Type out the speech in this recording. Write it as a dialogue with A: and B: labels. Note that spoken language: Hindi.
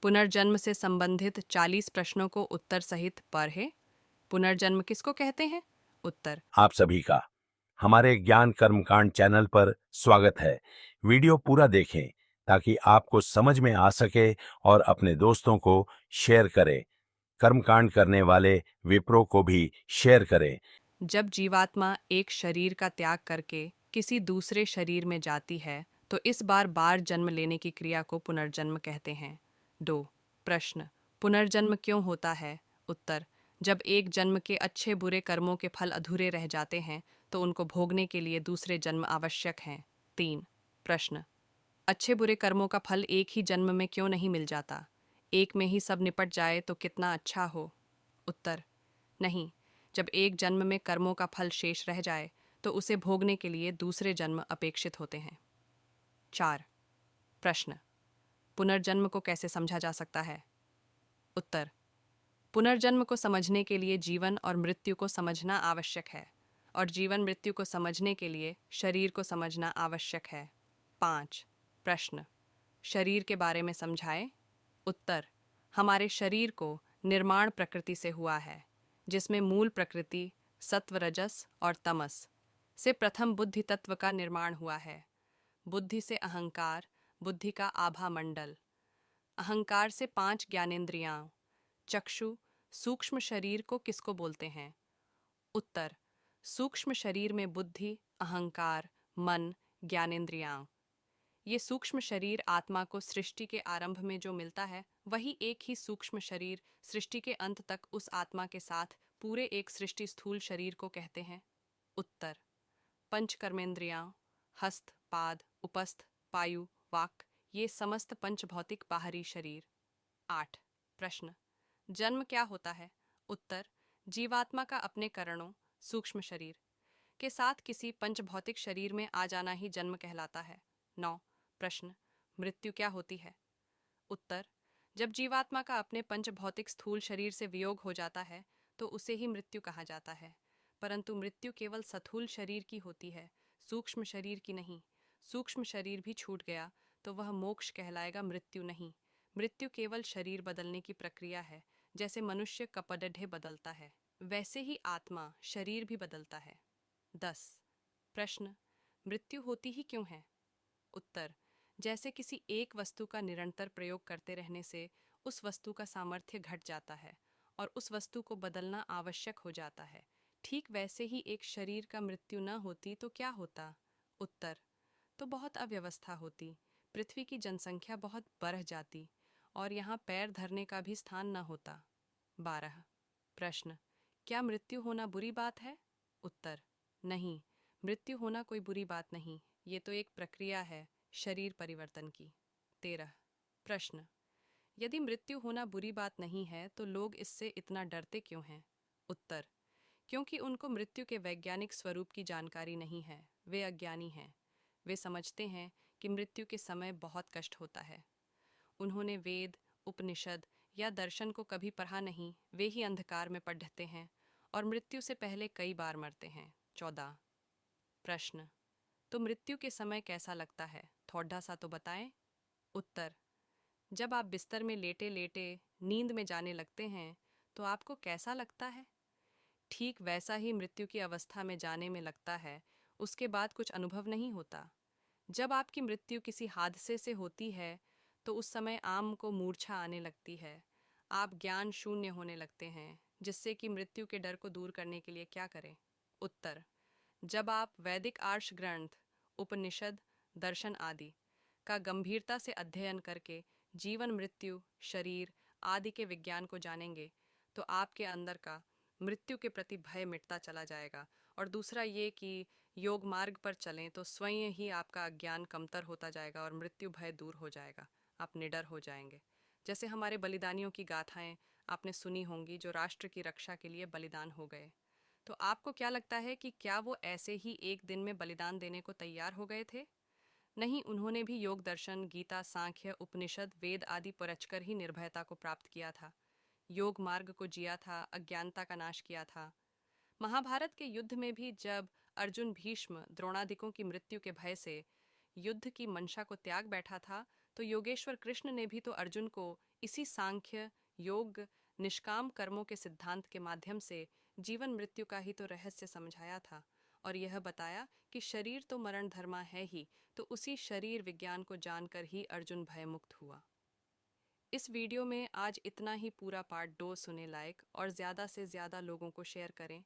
A: पुनर्जन्म से संबंधित 40 प्रश्नों को उत्तर सहित पढ़ें। पुनर्जन्म किसको कहते हैं? उत्तर।
B: आप सभी का हमारे ज्ञान कर्मकांड चैनल पर स्वागत है। वीडियो पूरा देखें ताकि आपको समझ में आ सके और अपने दोस्तों को शेयर करें। कर्मकांड करने वाले विप्रो को भी शेयर करें।
A: जब जीवात्मा एक शरीर का त्याग करके किसी दूसरे शरीर में जाती है तो इस बार बार जन्म लेने की क्रिया को पुनर्जन्म कहते हैं। 2 प्रश्न। पुनर्जन्म क्यों होता है? उत्तर। जब एक जन्म के अच्छे बुरे कर्मों के फल अधूरे रह जाते हैं तो उनको भोगने के लिए दूसरे जन्म आवश्यक हैं। 3 प्रश्न। अच्छे बुरे कर्मों का फल एक ही जन्म में क्यों नहीं मिल जाता? एक में ही सब निपट जाए तो कितना अच्छा हो। उत्तर। नहीं, जब एक जन्म में कर्मों का फल शेष रह जाए तो उसे भोगने के लिए दूसरे जन्म अपेक्षित होते हैं। 4 प्रश्न। पुनर्जन्म को कैसे समझा जा सकता है? उत्तर। पुनर्जन्म को समझने के लिए जीवन और मृत्यु को समझना आवश्यक है और जीवन मृत्यु को समझने के लिए शरीर को समझना आवश्यक है। 5 प्रश्न। शरीर के बारे में समझाएं। उत्तर। हमारे शरीर को निर्माण प्रकृति से हुआ है, जिसमें मूल प्रकृति सत्व, रजस और तमस से प्रथम बुद्धि तत्व का निर्माण हुआ है। बुद्धि से अहंकार, बुद्धि का आभा मंडल, अहंकार से 5 ज्ञानेंद्रियां, चक्षु, सूक्ष्म शरीर को किसको बोलते हैं? उत्तर। सूक्ष्म शरीर में बुद्धि, अहंकार, मन, ज्ञानेंद्रियां। ये सूक्ष्म शरीर आत्मा को सृष्टि के आरंभ में जो मिलता है वही एक ही सूक्ष्म शरीर सृष्टि के अंत तक उस आत्मा के साथ पूरे एक सृष्टि स्थूल शरीर को कहते हैं। उत्तर। पंच कर्मेंद्रियां, हस्त, पाद, उपस्थ, पायु, वाक, ये समस्त पंच भौतिक बाहरी शरीर। 8 प्रश्न। जन्म क्या होता है? उत्तर। जीवात्मा का अपने करणों, सूक्ष्म शरीर के साथ किसी पंचभौतिक शरीर में आ जाना ही जन्म कहलाता है। 9 प्रश्न। मृत्यु क्या होती है? उत्तर। जब जीवात्मा का अपने पंचभौतिक स्थूल शरीर से वियोग हो जाता है तो उसे ही मृत्यु कहा जाता है, परंतु मृत्यु केवल स्थूल शरीर की होती है, सूक्ष्म शरीर की नहीं। सूक्ष्म शरीर भी छूट गया तो वह मोक्ष कहलाएगा, मृत्यु नहीं। मृत्यु केवल शरीर बदलने की प्रक्रिया है। जैसे मनुष्य कपड़े बदलता है वैसे ही आत्मा शरीर भी बदलता है। 10 प्रश्न। मृत्यु होती ही क्यों है? उत्तर। जैसे किसी एक वस्तु का निरंतर प्रयोग करते रहने से उस वस्तु का सामर्थ्य घट जाता है और उस वस्तु को बदलना आवश्यक हो जाता है, ठीक वैसे ही एक शरीर का मृत्यु न होती तो क्या होता? उत्तर। तो बहुत अव्यवस्था होती, पृथ्वी की जनसंख्या बहुत बढ़ जाती और यहाँ पैर धरने का भी स्थान न होता। 12 प्रश्न। क्या मृत्यु होना बुरी बात है? उत्तर। नहीं, मृत्यु होना कोई बुरी बात नहीं, ये तो एक प्रक्रिया है शरीर परिवर्तन की। 13 प्रश्न। यदि मृत्यु होना बुरी बात नहीं है तो लोग इससे इतना डरते क्यों हैं? उत्तर। क्योंकि उनको मृत्यु के वैज्ञानिक स्वरूप की जानकारी नहीं है, वे अज्ञानी हैं। वे समझते हैं कि मृत्यु के समय बहुत कष्ट होता है। उन्होंने वेद, उपनिषद या दर्शन को कभी पढ़ा नहीं, वे ही अंधकार में पढ़ते हैं और मृत्यु से पहले कई बार मरते हैं। 14 प्रश्न। तो मृत्यु के समय कैसा लगता है, थोड़ा सा तो बताएं। उत्तर। जब आप बिस्तर में लेटे लेटे नींद में जाने लगते हैं तो आपको कैसा लगता है? ठीक वैसा ही मृत्यु की अवस्था में जाने में लगता है। उसके बाद कुछ अनुभव नहीं होता। जब आपकी मृत्यु किसी हादसे से होती है तो उस समय आम को मूर्छा आने लगती है, आप ज्ञान शून्य होने लगते हैं, जिससे कि मृत्यु के डर को दूर करने के लिए क्या करें? उत्तर। जब आप वैदिक आर्ष ग्रंथ, उपनिषद, दर्शन आदि का गंभीरता से अध्ययन करके जीवन, मृत्यु, शरीर आदि के विज्ञान को जानेंगे तो आपके अंदर का मृत्यु के प्रति भय मिटता चला जाएगा। और दूसरा ये कि योग मार्ग पर चलें तो स्वयं ही आपका अज्ञान कमतर होता जाएगा और मृत्यु भय दूर हो जाएगा, आप निडर हो जाएंगे। जैसे हमारे बलिदानियों की गाथाएं आपने सुनी होंगी जो राष्ट्र की रक्षा के लिए बलिदान हो गए। तो आपको क्या लगता है कि क्या वो ऐसे ही एक दिन में बलिदान देने को तैयार हो गए थे? नहीं, उन्होंने भी योग दर्शन, गीता, सांख्य, उपनिषद, वेद आदि परचकर ही निर्भयता को प्राप्त किया था, योग मार्ग को जिया था, अज्ञानता का नाश किया था। महाभारत के युद्ध में भी जब अर्जुन, भीष्म, द्रोणादिकों की मृत्यु के भय से युद्ध की मंशा को त्याग बैठा था तो योगेश्वर कृष्ण ने भी तो अर्जुन को इसी सांख्य, योग, निष्काम कर्मों के सिद्धांत के माध्यम से जीवन मृत्यु का ही तो रहस्य समझाया था और यह बताया कि शरीर तो मरण धर्मा है ही, तो उसी शरीर विज्ञान को जानकर ही अर्जुन भयमुक्त हुआ। इस वीडियो में आज इतना ही। पूरा पार्ट 2 सुने लायक और ज़्यादा से ज़्यादा लोगों को शेयर करें